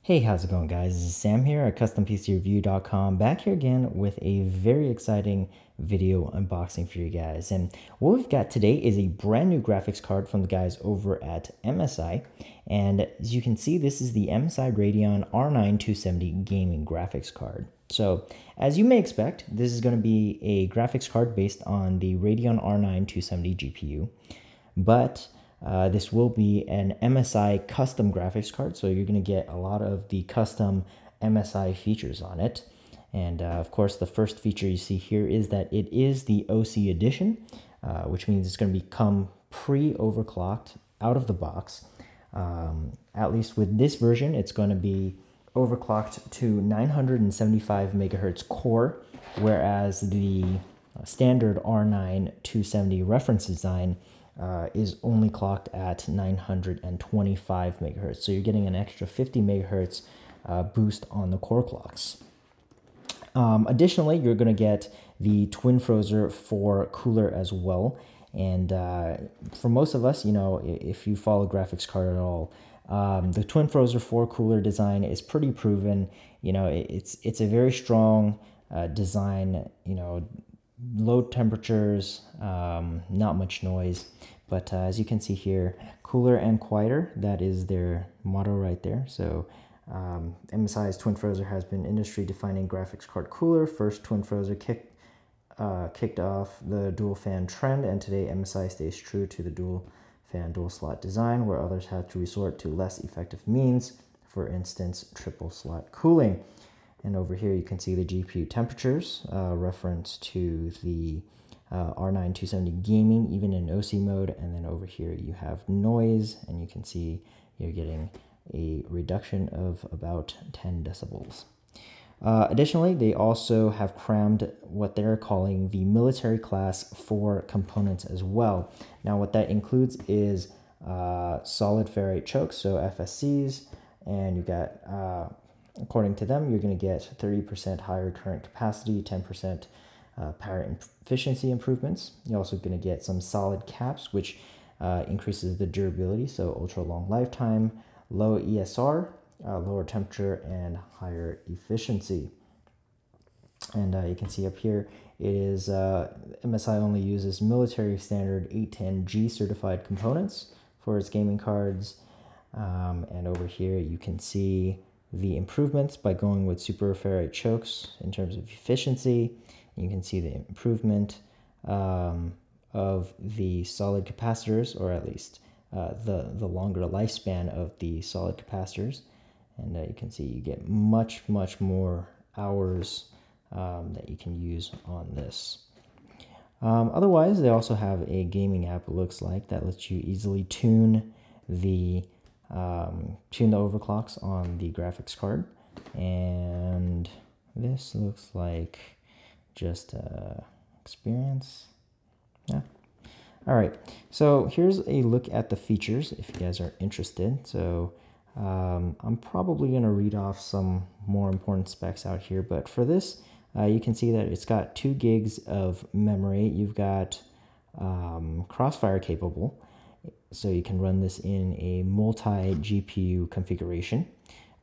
Hey, how's it going, guys? This is Sam here at CustomPCReview.com, back here again with a very exciting video unboxing for you guys. And what we've got today is a brand new graphics card from the guys over at MSI. And as you can see, this is the MSI Radeon R9 270 gaming graphics card. So, as you may expect, this is going to be a graphics card based on the Radeon R9 270 GPU, but this will be an MSI custom graphics card, so you're going to get a lot of the custom MSI features on it. And of course, the first feature you see here is that it is the OC edition, which means it's going to become pre-overclocked out of the box. At least with this version, it's going to be overclocked to 975 megahertz core, whereas the standard R9 270 reference design is only clocked at 925 megahertz. So you're getting an extra 50 megahertz boost on the core clocks. Additionally, you're going to get the Twin Frozer 4 cooler as well. And for most of us, you know, if you follow graphics card at all, the Twin Frozer 4 cooler design is pretty proven. You know, it's a very strong design, you know, low temperatures, not much noise. But as you can see here, cooler and quieter, that is their motto right there. So MSI's Twin Frozer has been industry-defining graphics card cooler. First, Twin Frozer kicked off the dual fan trend, and today MSI stays true to the dual fan, dual slot design, where others had to resort to less effective means, for instance, triple slot cooling. And over here you can see the GPU temperatures, reference to the R9 270 gaming, even in OC mode. And then over here you have noise, and you can see you're getting a reduction of about 10 decibels. Additionally, they also have crammed what they're calling the military class 4 components as well. Now what that includes is solid ferrite chokes, so FSCs, and you got according to them, you're going to get 30% higher current capacity, 10% power efficiency improvements. You're also going to get some solid caps, which increases the durability, so ultra long lifetime, low ESR, lower temperature, and higher efficiency. And you can see up here, it is MSI only uses military standard 810G certified components for its gaming cards. And over here, you can see the improvements by going with super ferrite chokes in terms of efficiency. You can see the improvement of the solid capacitors, or at least the longer lifespan of the solid capacitors. And you can see you get much more hours that you can use on this. Otherwise, they also have a gaming app, it looks like, that lets you easily tune the overclocks on the graphics card. And this looks like just experience. Yeah. All right, so here's a look at the features if you guys are interested. So I'm probably going to read off some more important specs out here, but for this, you can see that it's got 2 gigs of memory. You've got Crossfire capable, so you can run this in a multi-GPU configuration.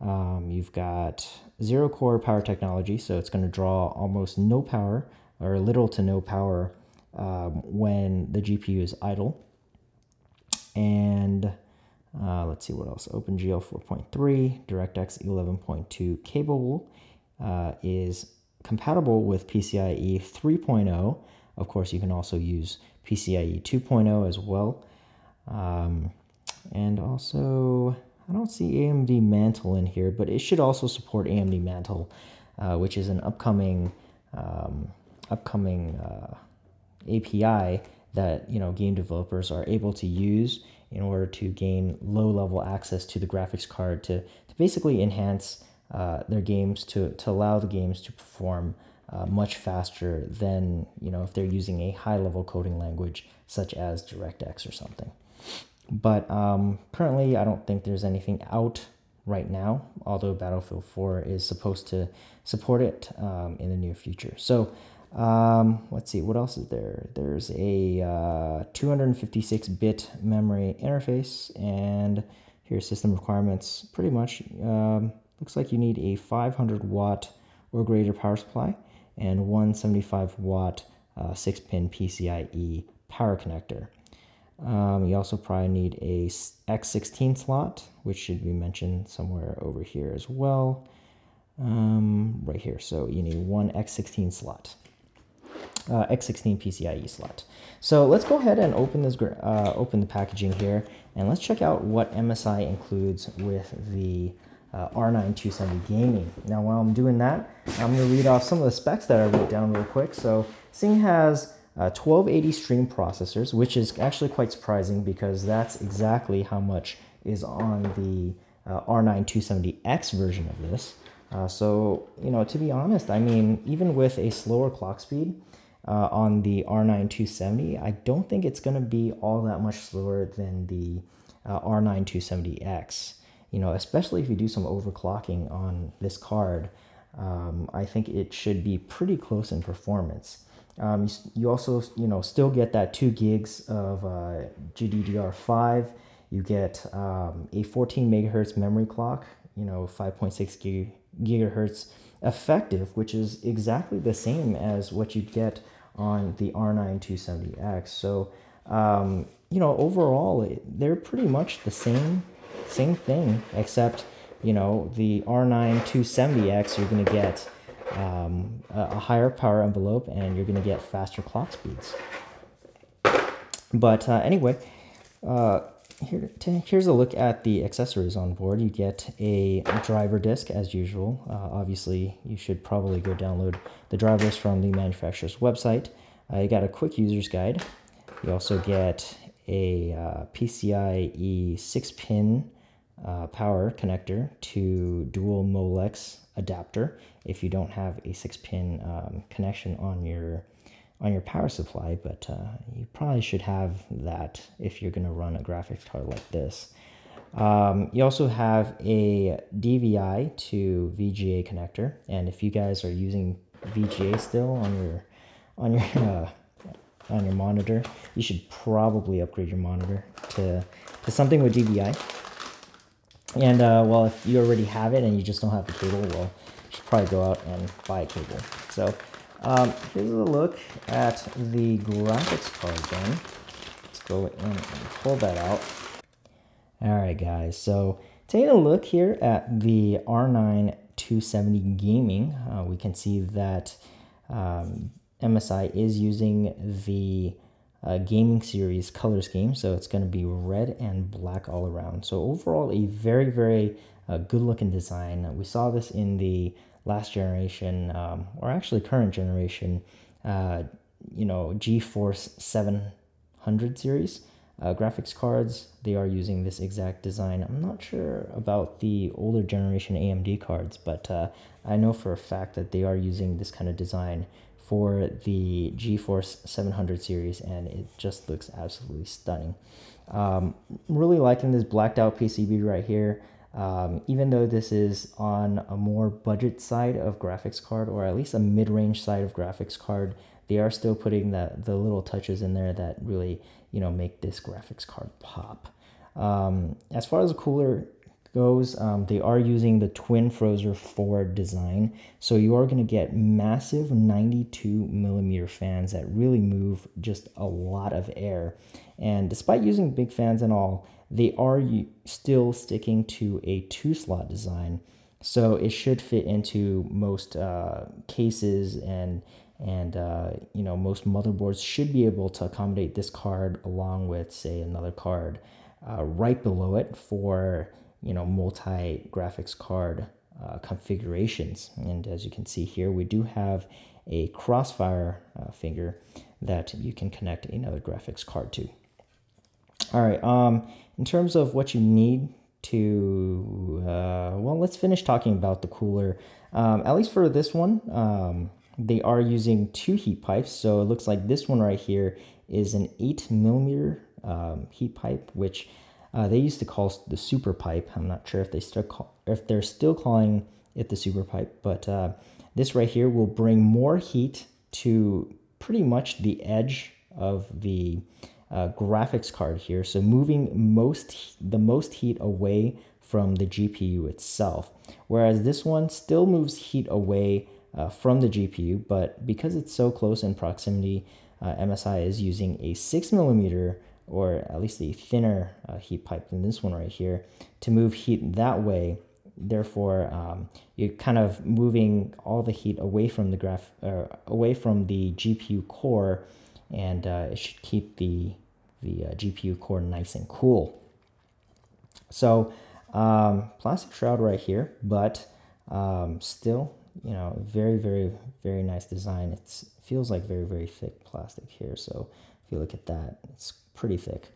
You've got 0-core power technology, so it's going to draw almost no power, or little to no power, when the GPU is idle. And let's see what else. OpenGL 4.3, DirectX 11.2 capable, is compatible with PCIe 3.0. Of course, you can also use PCIe 2.0 as well. And also, I don't see AMD Mantle in here, but it should also support AMD Mantle, which is an upcoming API that, you know, game developers are able to use in order to gain low-level access to the graphics card to basically enhance their games, to allow the games to perform much faster than, you know, if they're using a high-level coding language such as DirectX or something. But currently, I don't think there's anything out right now, although Battlefield 4 is supposed to support it in the near future. So let's see, what else is there? There's a 256-bit memory interface, and here's system requirements. Pretty much looks like you need a 500 watt or greater power supply and one 75 watt 6-pin PCIe power connector. You also probably need a X16 slot, which should be mentioned somewhere over here as well. Right here. So you need one X16 slot, X16 PCIe slot. So let's go ahead and open this, open the packaging here, and let's check out what MSI includes with the R9 270 gaming. Now, while I'm doing that, I'm going to read off some of the specs that I wrote down real quick. So this thing has 1280 stream processors, which is actually quite surprising because that's exactly how much is on the R9 270X version of this. So, you know, to be honest, I mean, even with a slower clock speed on the R9 270, I don't think it's going to be all that much slower than the R9 270X. You know, especially if you do some overclocking on this card, I think it should be pretty close in performance. You also, you know, still get that 2 gigs of GDDR5. You get a 14 megahertz memory clock, you know, 5.6 gigahertz effective, which is exactly the same as what you get on the R9 270X. So, you know, overall, they're pretty much the same thing, except, you know, the R9 270X, you're going to get a higher power envelope and you're going to get faster clock speeds. But anyway, here's a look at the accessories on board. You get a driver disc as usual. Obviously, you should probably go download the drivers from the manufacturer's website. You got a quick user's guide. You also get a PCIe 6-pin power connector to dual Molex adapter if you don't have a 6-pin connection on your power supply, but you probably should have that if you're going to run a graphics card like this. You also have a DVI to VGA connector, and if you guys are using VGA still on your monitor, you should probably upgrade your monitor to something with DVI. And well, if you already have it and you just don't have the cable, well, you should probably go out and buy a cable. So here's a look at the graphics card then. Let's go in and pull that out. All right, guys. So taking a look here at the R9 270 gaming, we can see that MSI is using the gaming series color scheme, so it's going to be red and black all around. So overall, a very, very good looking design. We saw this in the last generation, or actually current generation, you know, GeForce 700 series graphics cards. They are using this exact design. I'm not sure about the older generation AMD cards, but I know for a fact that they are using this kind of design for the GeForce 700 series, and it just looks absolutely stunning. Really liking this blacked out PCB right here. Even though this is on a more budget side of graphics card, or at least a mid-range side of graphics card, they are still putting the little touches in there that really, you know, make this graphics card pop. As far as the cooler goes, they are using the twin Frozer 4 design, so you are going to get massive 92 millimeter fans that really move just a lot of air. And despite using big fans and all, they are still sticking to a 2-slot design, so it should fit into most cases, and you know, most motherboards should be able to accommodate this card along with, say, another card right below it for, you know, multi graphics card configurations. And as you can see here, we do have a crossfire finger that you can connect another graphics card to. All right, in terms of what you need to, well, let's finish talking about the cooler. At least for this one, they are using 2 heat pipes. So it looks like this one right here is an 8 millimeter heat pipe, which they used to call the super pipe. I'm not sure if they're still calling it the super pipe, but this right here will bring more heat to pretty much the edge of the graphics card here, so moving the most heat away from the GPU itself, whereas this one still moves heat away from the GPU, but because it's so close in proximity, MSI is using a 6mm, or at least a thinner heat pipe than this one right here, to move heat that way. Therefore, you're kind of moving all the heat away from the away from the GPU core, and it should keep the GPU core nice and cool. So plastic shroud right here, but still, you know, very nice design. It feels like very thick plastic here. So if you look at that, it's pretty thick.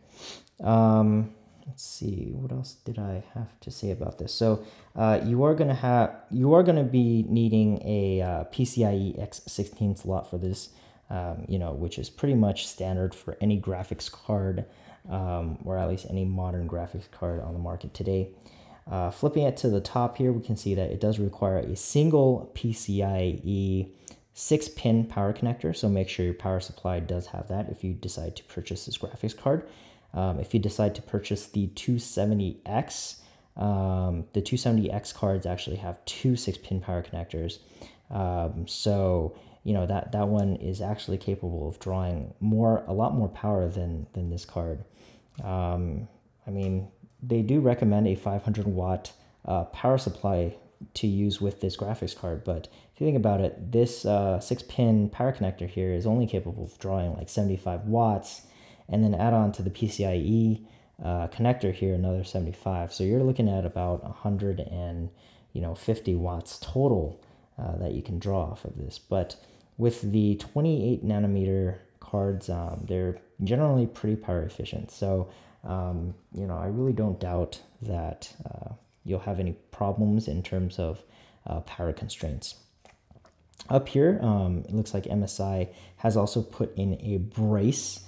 Let's see, what else did I have to say about this? So you are gonna be needing a PCIe X16 slot for this, you know, which is pretty much standard for any graphics card, or at least any modern graphics card on the market today. Flipping it to the top here, we can see that it does require a single PCIe 6-pin power connector, so make sure your power supply does have that if you decide to purchase this graphics card. If you decide to purchase the 270X, the 270X cards actually have two 6-pin power connectors. So, you know, that one is actually capable of drawing a lot more power than this card. I mean, they do recommend a 500 watt power supply to use with this graphics card, but if you think about it, this 6-pin power connector here is only capable of drawing like 75 watts, and then add on to the PCIe connector here another 75. So you're looking at about 150 watts total that you can draw off of this. But with the 28nm cards, they're generally pretty power efficient. So you know, I really don't doubt that you'll have any problems in terms of power constraints. Up here, it looks like MSI has also put in a brace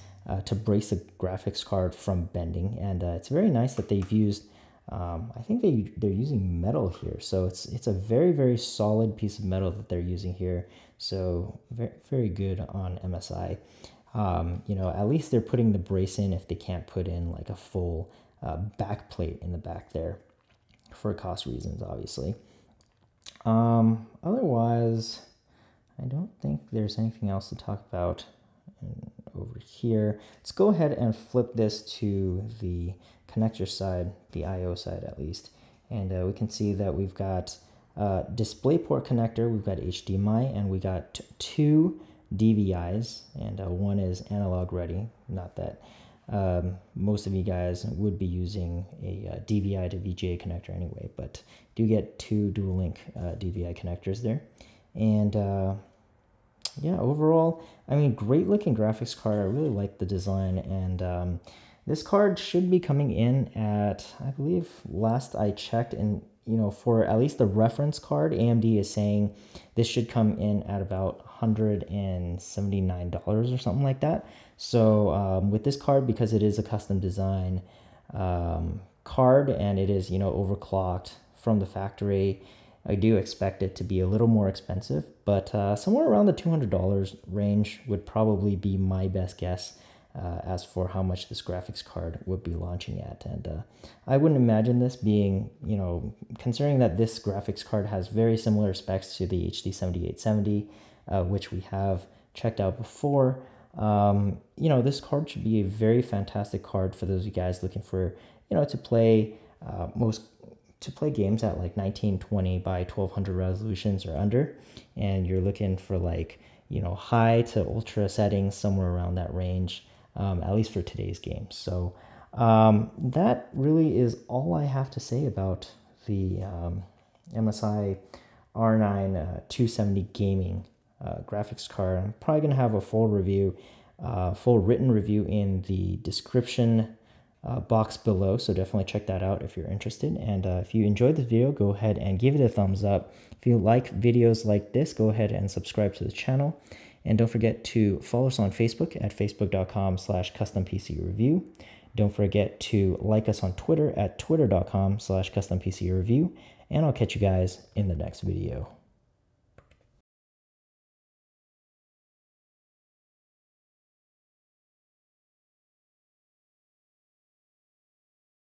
to brace the graphics card from bending, and it's very nice that they've used, I think they're using metal here, so it's a very solid piece of metal that they're using here, so very good on MSI. You know, at least they're putting the brace in if they can't put in like a full back plate in the back there, for cost reasons, obviously. Otherwise, I don't think there's anything else to talk about over here. Let's go ahead and flip this to the connector side, the IO side at least, and we can see that we've got DisplayPort connector, we've got HDMI, and we got two DVIs, and one is analog ready. Not that most of you guys would be using a DVI to VGA connector anyway, but do get two dual link DVI connectors there. And yeah, overall, I mean, great looking graphics card. I really like the design, and this card should be coming in at, I believe last I checked, and you know, for at least the reference card, AMD is saying this should come in at about $179 or something like that. So with this card, because it is a custom design card and it is, you know, overclocked from the factory, I do expect it to be a little more expensive, but somewhere around the $200 range would probably be my best guess as for how much this graphics card would be launching at. And I wouldn't imagine this being, you know, considering that this graphics card has very similar specs to the HD 7870, which we have checked out before, you know, this card should be a very fantastic card for those of you guys looking for, you know, to play games at like 1920 by 1200 resolutions or under, and you're looking for like, you know, high to ultra settings somewhere around that range, at least for today's games. So that really is all I have to say about the MSI R9 270 gaming graphics card. I'm probably gonna have a full review, full written review in the description box below, so definitely check that out if you're interested. And if you enjoyed this video, go ahead and give it a thumbs up. If you like videos like this, go ahead and subscribe to the channel, and don't forget to follow us on Facebook at facebook.com/custompcreview. Don't forget to like us on Twitter at twitter.com/custompcreview, and I'll catch you guys in the next video.